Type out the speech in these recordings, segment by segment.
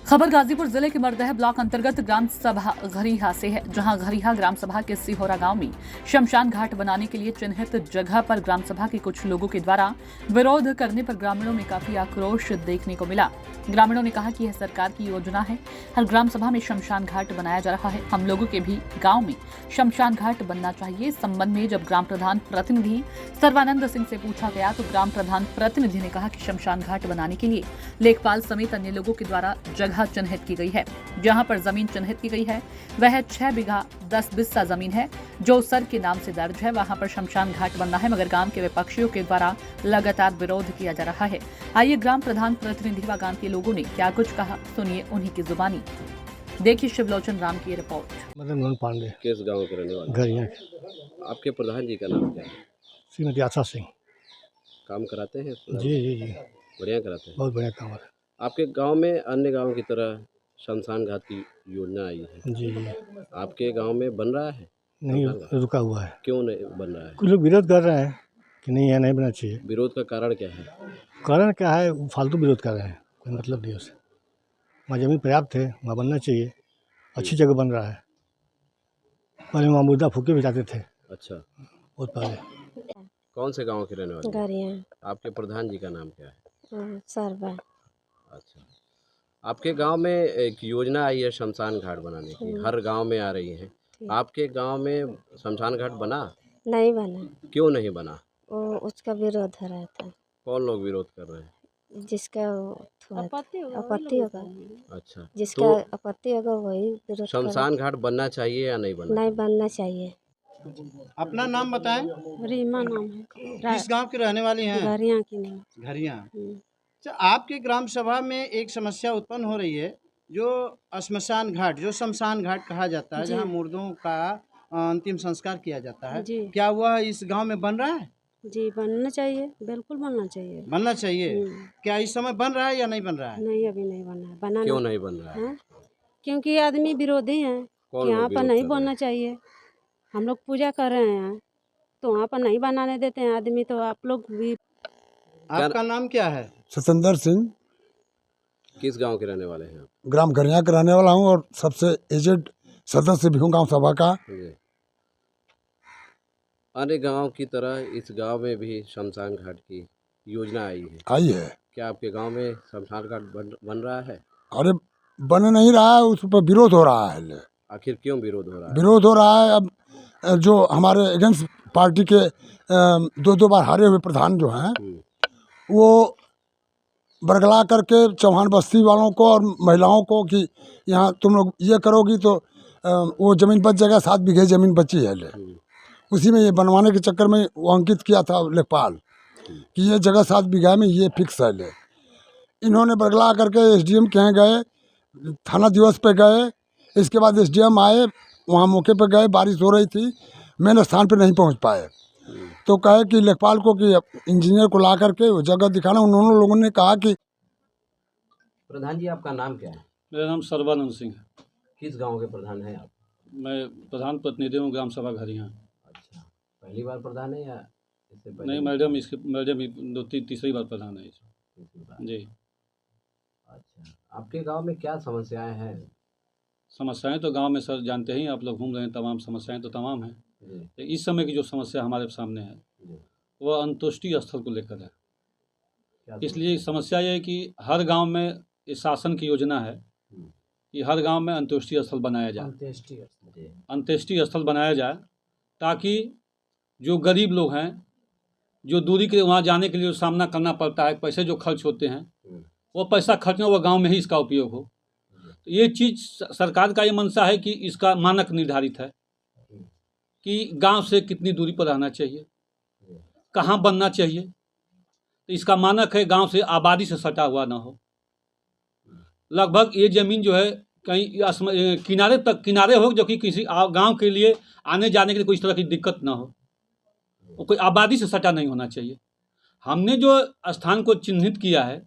खबर गाजीपुर जिले के मरदह ब्लॉक अंतर्गत ग्राम सभा घरिहा से है, जहां घरिहा ग्राम सभा के सिहोरा गांव में शमशान घाट बनाने के लिए चिन्हित जगह पर ग्राम सभा के कुछ लोगों के द्वारा विरोध करने पर ग्रामीणों में काफी आक्रोश देखने को मिला। ग्रामीणों ने कहा कि यह सरकार की योजना है, हर ग्राम सभा में शमशान घाट बनाया जा रहा है, हम लोगों के भी गाँव में शमशान घाट बनना चाहिए। इस संबंध में जब ग्राम प्रधान प्रतिनिधि सर्वानंद सिंह से पूछा गया तो ग्राम प्रधान प्रतिनिधि ने कहा कि शमशान घाट बनाने के लिए लेखपाल समेत अन्य लोगों के द्वारा जगह चिन्हित की गई है। जहां पर जमीन चिन्हित की गई है वह 6 बीघा 10 बिस्सा जमीन है जो सर के नाम से दर्ज है। वहां पर शमशान घाट बनना है, मगर गांव के विपक्षियों के द्वारा लगातार विरोध किया जा रहा है। आइए ग्राम प्रधान प्रतिनिधि व गांव के लोगों ने क्या कुछ कहा, सुनिए उन्हीं की जुबानी। देखिए शिवलोचन राम की रिपोर्ट। मदन मोहन पांडे, किस गांव के रहने वाले? घरिया। आपके प्रधान जी का नाम क्या है? श्रीमती आशा सिंह। काम कराते हैं प्रधान? जी जी जी, बढ़िया कराते हैं। बहुत बढ़िया काम है। आपके गांव में अन्य गांव की तरह शमशान घाट की योजना आई है, जी जी, आपके गांव में बन रहा है? नहीं शमशान घाट रुका हुआ है। क्यों नहीं बन रहा है? कुछ लोग विरोध कर रहे हैं कि नहीं यह नहीं बनना चाहिए। विरोध का कारण क्या है? कारण क्या है, वो फालतू विरोध कर रहे हैं, कोई मतलब नहीं उसे। वहाँ जमीन पर्याप्त है, वहाँ बनना चाहिए, अच्छी जगह बन रहा है। पहले वहाँ मुर्दा फूके भी जाते थे अच्छा, बहुत पहले। कौन से गांव के रहने वाले? घरिया। आपके प्रधान जी का नाम क्या है? सरबा। अच्छा, आपके गांव में एक योजना आई है शमशान घाट बनाने की, हर गांव में आ रही है। आपके गांव में शमशान घाट बना? नहीं बना, क्यों नहीं बना? वो उसका विरोध हो रहा था, कौन लोग विरोध कर रहे हैं? जिसका आपत्ति होगा, अच्छा, जिसका तो आपत्ति होगा वही विरोध शमशान घाट बनना चाहिए या नहीं बनना? नहीं बनना चाहिए। अपना नाम बताएं। रीमा नाम है, किस गांव की रहने वाली हैं? घरिया की नहीं। घरिया। अच्छा, आपके ग्राम सभा में एक समस्या उत्पन्न हो रही है, जो श्मशान घाट, जो शमशान घाट कहा जाता है, जहां मुर्दों का अंतिम संस्कार किया जाता है, जी। क्या वह इस गांव में बन रहा है? जी बनना चाहिए, बिल्कुल बनना चाहिए। बनना चाहिए। क्या इस समय बन रहा है या नहीं बन रहा है? नहीं, अभी नहीं बना है, बनाना। क्यों नहीं बन रहा है? है? क्योंकि आदमी विरोधी हैं कौन कि लोग यहाँ पर विरोध नहीं कर रहे बनना चाहिए। हम लोग पूजा कर रहे हैं तो वहाँ पर नहीं बनाने देते हैं आदमी, तो आप लोग भी। आपका नाम क्या है? सतेंद्र सिंह, किस गांव के रहने वाले हैं आप? ग्राम घरिया का रहने वाला हूँ और सबसे एजेड सदस्य भी हूँ गाँव सभा का। जी। अन्य गांव की तरह इस गांव में भी शमशान घाट की योजना आई है। क्या आपके गांव में शमशान घाट बन रहा है? अरे बन नहीं रहा है, उस पर विरोध हो रहा है। आखिर क्यों विरोध हो रहा है? विरोध हो रहा है, अब जो हमारे अगेंस्ट पार्टी के 2 बार हारे हुए प्रधान जो हैं, वो बरगला करके चौहान बस्ती वालों को और महिलाओं को कि यहाँ तुम लोग ये करोगी तो वो ज़मीन बच जाएगा, 7 बीघे ज़मीन बची है। उसी में ये बनवाने के चक्कर में वो अंकित किया था लेखपाल कि ये जगह 7 बीघा में ये फिक्स है। इन्होंने बरगला करके एसडीएम के यहाँ गए, थाना दिवस पे गए, इसके बाद एसडीएम आए, वहाँ मौके पे गए, बारिश हो रही थी, मेन स्थान पे नहीं पहुँच पाए, तो कहे कि लेखपाल को कि इंजीनियर को ला करके वो जगह दिखाना। उन्होंने लोगों ने कहा कि प्रधान जी आपका नाम क्या है? मेरा नाम सर्वानंद सिंह है। किस गांव के प्रधान हैं आप? मैं प्रधान प्रतिनिधि हूँ ग्राम सभा घरिया। अच्छा, पहली बार प्रधान है या इससे पहले? नहीं, मैडम तीसरी बार प्रधान है जी। अच्छा, आपके गांव में क्या समस्याएं हैं? समस्याएं तो गांव में सर जानते ही, आप लोग घूम रहे हैं, तमाम समस्याएं तो तमाम हैं। इस समय की जो समस्या हमारे सामने है वह अंत्येष्टि स्थल को लेकर है। इसलिए समस्या ये है कि हर गांव में इस शासन की योजना है कि हर गांव में अंत्येष्टि स्थल बनाया जाए, अंत्येष्टि स्थल बनाया जाए, ताकि जो गरीब लोग हैं, जो दूरी के वहाँ जाने के लिए सामना करना पड़ता है, पैसे जो खर्च होते हैं, वो पैसा खर्च ना, वो गाँव में ही इसका उपयोग हो। तो ये चीज़ सरकार का ये मंशा है कि इसका मानक निर्धारित है कि गांव से कितनी दूरी पर रहना चाहिए, कहाँ बनना चाहिए। तो इसका मानक है गांव से आबादी से सटा हुआ ना हो। लगभग ये ज़मीन जो है कहीं किनारे हो, जो कि किसी गांव के लिए आने जाने के लिए कोई इस तरह की दिक्कत ना हो, वो कोई आबादी से सटा नहीं होना चाहिए। हमने जो स्थान को चिन्हित किया है,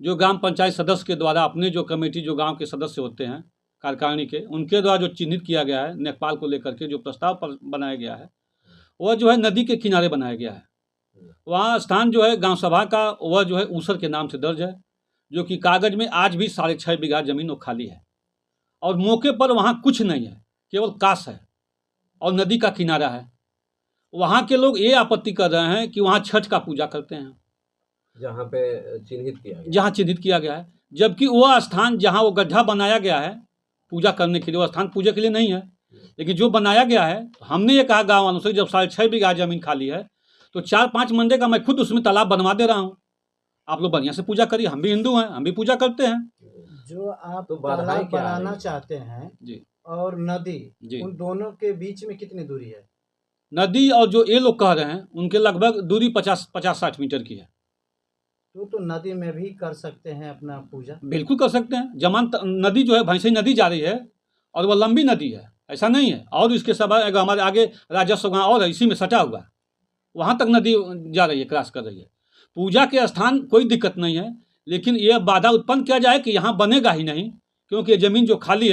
जो ग्राम पंचायत सदस्य के द्वारा, अपने जो कमेटी, जो गांव के सदस्य होते हैं कार्यकारिणी के, उनके द्वारा जो चिन्हित किया गया है, लेखपाल को लेकर के जो प्रस्ताव पर बनाया गया है, वह जो है नदी के किनारे बनाया गया है। वहाँ स्थान जो है गांव सभा का, वह जो है ऊसर के नाम से दर्ज है। जो कि कागज में आज भी 6.5 बीघा जमीन वो खाली है और मौके पर वहाँ कुछ नहीं है, केवल कास है और नदी का किनारा है। वहाँ के लोग ये आपत्ति कर रहे हैं कि वहाँ छठ का पूजा करते हैं, जहाँ पे चिन्हित किया गया। जहाँ चिन्हित किया गया है, जबकि वह स्थान जहाँ वो गड्ढा बनाया गया है पूजा करने के लिए, वो स्थान पूजा के लिए नहीं है। लेकिन जो बनाया गया है, हमने ये कहा गाँव वालों से, जब 6.5 बीघा जमीन खाली है तो 4-5 मंडे का मैं खुद उसमें तालाब बनवा दे रहा हूँ, आप लोग बढ़िया से पूजा करिए। हम भी हिंदू हैं, हम भी पूजा करते हैं। जो आप तो बाधाएं तालाब क्या आ रही बनाना हैं? चाहते हैं जी और नदी, जी। उन दोनों के बीच में कितनी दूरी है? नदी और जो ये लोग कह रहे हैं उनके लगभग दूरी 50-60 मीटर की है। तो नदी में भी कर सकते हैं अपना पूजा। बिल्कुल कर सकते हैं। नदी जो है भैंसई नदी जा रही है और वह लंबी नदी है, ऐसा नहीं है। और इसके सब हमारे आगे राजस्व गाँव और इसी में सटा हुआ, वहाँ तक नदी जा रही है, क्रॉस कर रही है। पूजा के स्थान कोई दिक्कत नहीं है, लेकिन यह बाधा उत्पन्न किया जाए कि यहाँ बनेगा ही नहीं, क्योंकि ये ज़मीन जो खाली है